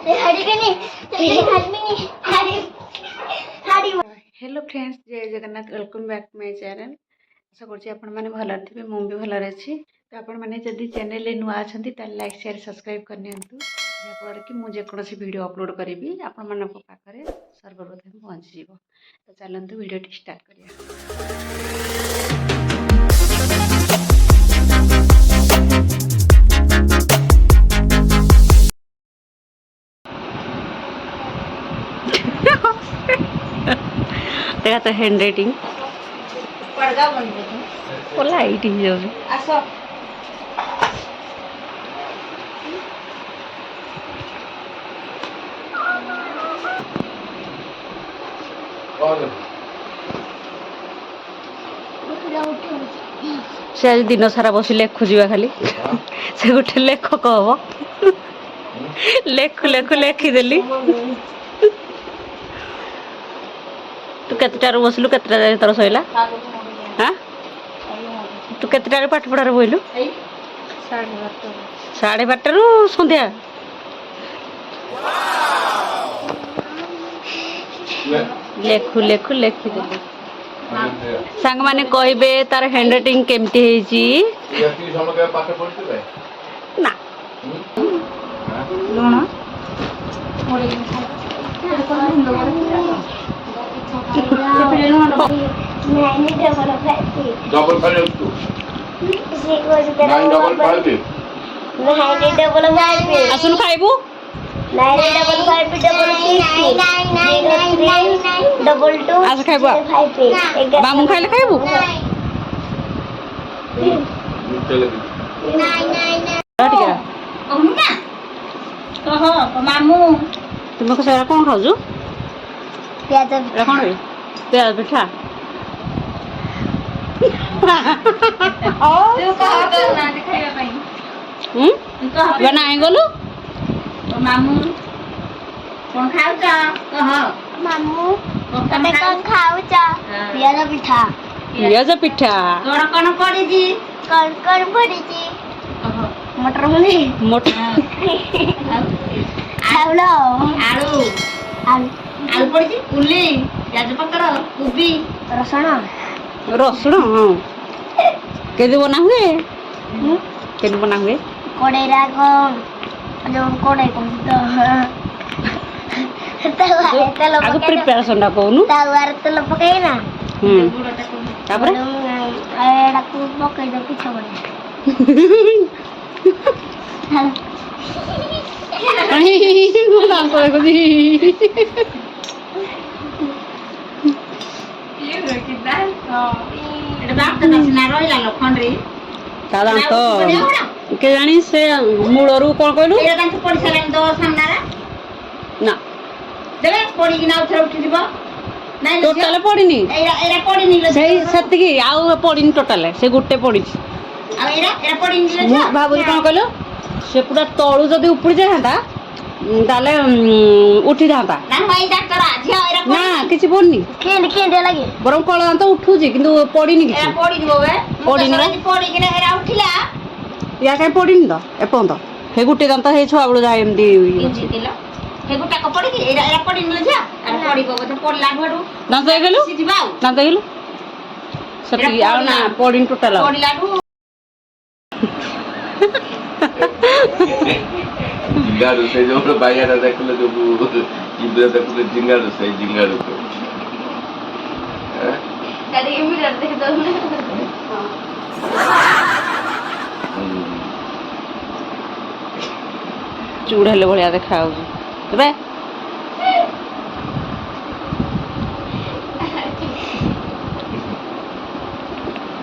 Hello friends, जय Jagannath. Welcome back to my channel. आशा करते भल थे, मुझे भल अच्छी। तो आपने जदि चैनल नुआ अच्छा लाइक शेयर सब्सक्राइब करनी जहाँफल कि मुझे जेकोसी वीडियो अपलोड करी आपण पाखे सर्वप्रथम पहुँची। तो चलते वीडियो स्टार्ट करिया। देखा तो हैंड राइटिंग लाइट ही जाऊँ से आज दिन सारा बस लेखुजा खाली से गोटे लेखक हम लेखु लेखु लेखिदेली। तू केतटार बसलु केतटा जाए तोर सैला? हाँ तू केतटार पाठ पढ़ार बोलु? 12:30 संध्या। लेखु लेखु लेखिदेली। सांग माने कहबे तार हैंड राइटिंग केमती हेची ना लुण डबल 5 आसुन खाइबू 955 आज खाइबू मामू खाइले खाइबू मामू तुम को सारा कौन खाऊ? प्याज प्याज पिठा बनाई गलु मामू कौन खाऊच कह मामू तमे कौन खाऊच? प्याज पिठा पियाज पिठा तोर कौन पड़ीजी? कौन कौन पड़ीजी? मटर मुनी मटर आलू आलू आलू पड़ीजी उल्ली प्याज पत्र कोबी रसुण रसुण हाँ केदी बना हुए केदी बना हुए कड़े जो कड़े आगु प्रिपरेशन टा कहनु तावार तेल पकाई ना तापर एडा को पकाई दे पिठा बने के जानी से मूलरू कौन कहलु ना टोटाल पड़ीनी से आउ पड़ीनी टोटाल से गोटे पड़ी भावी कौन कहलु से पूरा तलू जदि उपड़ी जाता ताले उठी जाता ना किसी पड़नी बरम कल दांत उठुची किंतु पड़ीनी किसी पड़ीनी या कहीं पड़ीनी तो एपर्त हे गोटे दांत हे छुआ बेलू जहाँ एमती दांत गलु दांत गलु सती ना पड़ीनी टोटाल जिंगारू से जो बाइयाटा देखले जो इब्रा देखले जिंगारू से जिंगारू को दादी के मिरर देख दो चूड़ेले भलिया देखा रे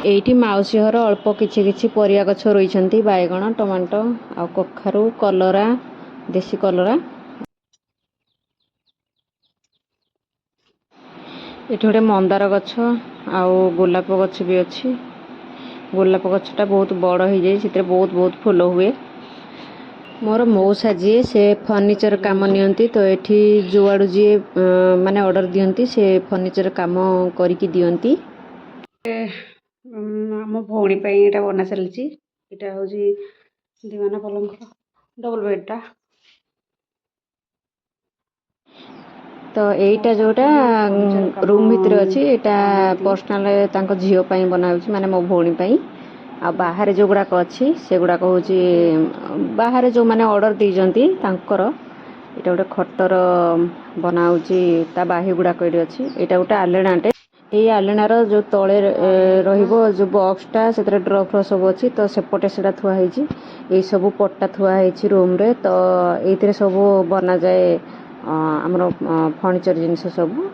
एठी माउसी घर अल्प किछि किछि परिया गछ रहिसंती बायगण टमाटो आ कखारू कलरा देसी कलरा एठी गोटे मंदार गछ आ गोलाप गछ भी अच्छी। गोलाप गछटा बहुत बड़ हो जाए से बहुत बहुत फूल हुए। मोर मौसा जी से फर्निचर काम नियंती तो एठी जुआड़ू जी माने ऑर्डर दियंती से फर्निचर काम करके दियंती। आम भौणी यहाँ बना चलती यहाँ हूँ दिवाना पलंग डबल बेडटा तो एटा जोटा रूम भितर अच्छी एटा पर्सनाल तांको झियो पई बनाउची माने मो भौणी पई आ बाहर जो गुड़ाक अच्छी से गुड़ाक हूँ बाहर जो मैंने ऑर्डर दीजंती तांकर एटा गोटे खटर बनाऊची ता बाही गुड़ाक ये अच्छी एटा गोटे आलेनाटे ये आलेनार जो तले रहिबो जो बॉक्सटा से ड्रप सब अच्छी तो सेपटे से थुआ है सब पट्टा थुआ है रूम रे तो ये सब बना जाए आमर फर्निचर जिनस सब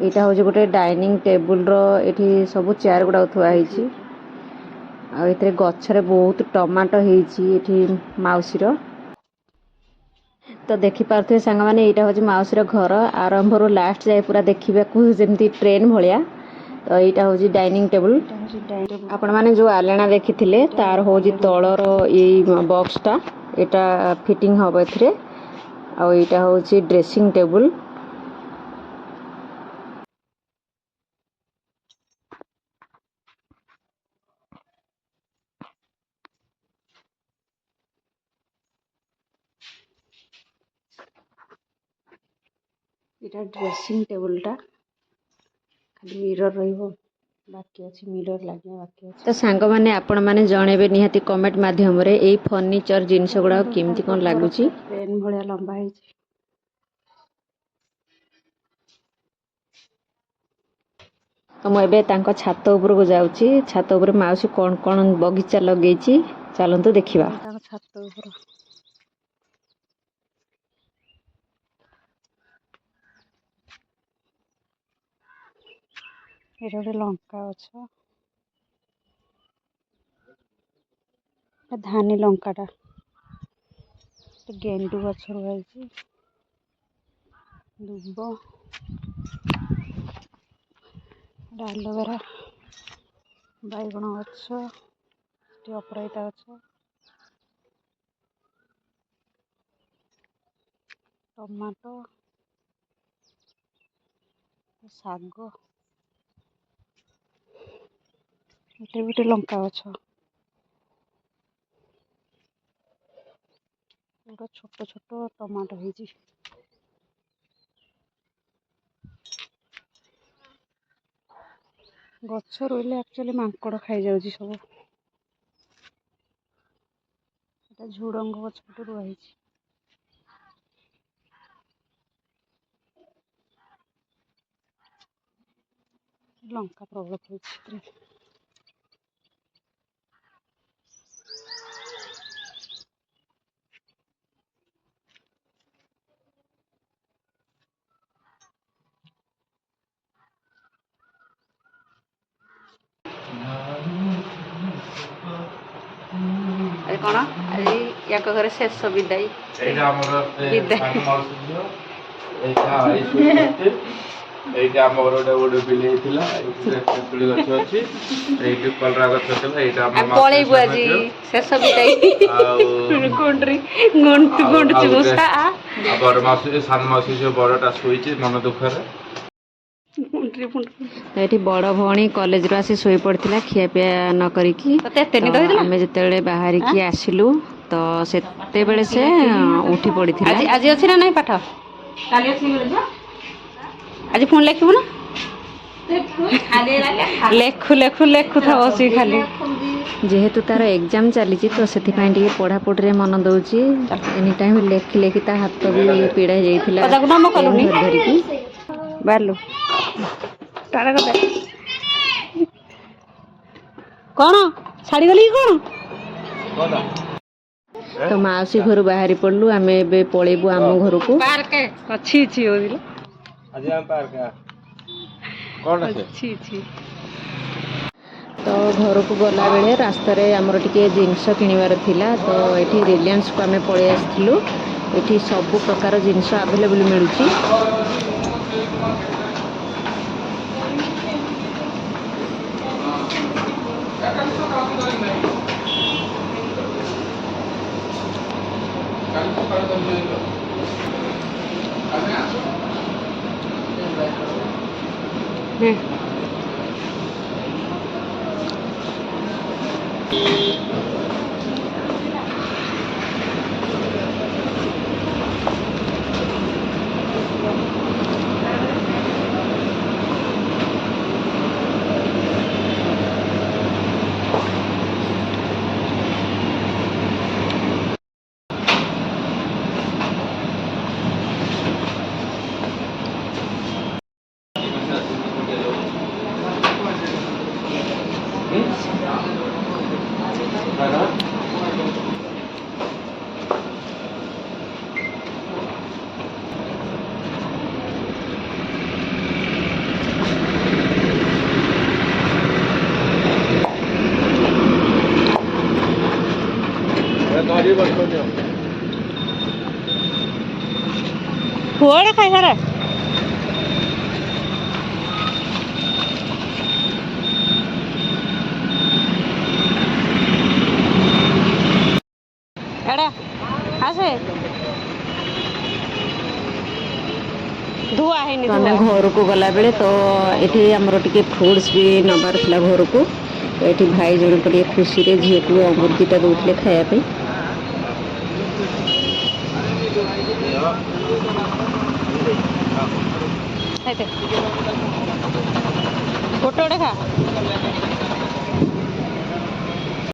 यहाँ हूँ गोटे डाइनिंग टेबुल रो सब चेयर गुड़ा थुआ है गचरे बहुत टमाटो होती माउसीर तो देखिपे सांग मैंने यहाँ हूँ माउसीर घर आरंभ रू लास्ट जाए पूरा देखा जमी ट्रेन भाया तो यहाँ हूँ डाइनिंग टेबुल आपण मैंने जो आलेना देखी तार हूँ तलर ये बॉक्सटा यहाँ फिटिंग हम ए आईटा हूँ ड्रेसिंग टेबुल इटा ड्रेसिंग टेबुलटा खाली मिरर रहिबो बाकी अछि मिरर लागे बाकी अछि तो सांग माने आपण माने जणेबे निहाती कमेंट माध्यम रे एई फर्नीचर जिंस गुडा केमती कोन लागुची ट्रेन भलिया लंबा हैछि तो मु एबे तांको छात ऊपर को जाउची छात ऊपर माउसी कोन कोन बगीचा लगेची चलंतु देखिबा तांको छात ऊपर एटा गोटे लंका गछ धानी लंकाटा गेंडू गछ रही दुब एलोवेरा बैगण गछ अपराजिता गछ टमाटो शाग गोटे गोटे लंका गछ छोट छोट टमाटो होती गछ रोले एक्चुअली मांकड़ खाई जाउची सब एटा झुडंग गछ गोटे रही लंका प्रबल होती कौन आज या घरे शेष विदाई এইটা আমার ওটা ওড়ে বিলে ଥିଲା তেতুলি গছ আছে এইটি কলরা গছ ଥିଲା এইটা আমার পଳେଇବୁ ଆଜି ଶେଷ ବିଦାଇ ଗୋଣ୍ଡରି ଗୋଣ୍ଡୁ ଗୋଣ୍ଡୁ ଚୁସା বড় মাসে সান মাসে যে বড়টা শোইছে মন দুঃখরে ଏଠି ବଡ଼ ଭଉଣୀ କଲେଜରୁ ଆସି ଶୋଇ ପଡ଼ିଥିଲା ଖିଆପିଆ ନ କରିକି ଆମେ ଯେତେବେଳେ ବାହାରିକି ଆସିଲୁ ତ ସେତେବେଳେ ସେ ଉଠି ପଡ଼ିଥିଲା ଆଜି ଅଛି ନା ନାଇଁ ପାଠ आज फोन लेखिबु ना लेखु लेखु लेखु था बसी खाली जेहेतु तार एग्जाम चली तो से पढ़ापढ़ी मन दौची एनी टाइम लेखि लेखि ता हाथ भी पीड़ा जाइथिला धरिकी बारलु टाड़ा कते कौन छाड़ी गली कौन तो माउसी घर बाहरी पड़लु आमे बे पळेबु आम घर को पार्क अछि छी ओदिला आज हम पार्क कौन अच्छी तो घर को गला बेले रास्ता रे हमर टिके जिंस किनिवार थिला तो एठी रिलायंस को आमे पळे आस्थिलु एठी सब प्रकार जिंस अवेलेबल मिलुची କୁଆଡ଼େ ଖାଇ ସାରା ଏଡ଼ା ଆସେ ଧୁଆ ହେଇନି। ଆମେ ଘରକୁ ଗଲାବେଳେ ତ ଏଠି ଆମର ଟିକେ ଫ୍ରୁଟ୍ସ ବି ନେବାର ଥିଲା ଘରକୁ। ତ ଏଠି ଭାଇ ଜଣକ ଟିକେ ଖୁସିରେ ଝିଅକୁ ଅଙ୍ଗୁର ଦୁଇଟା ଦେଉଥିଲେ ଖାଇବା ପାଇଁ। ଗୋଟେ ଗୋଟେ ଖା।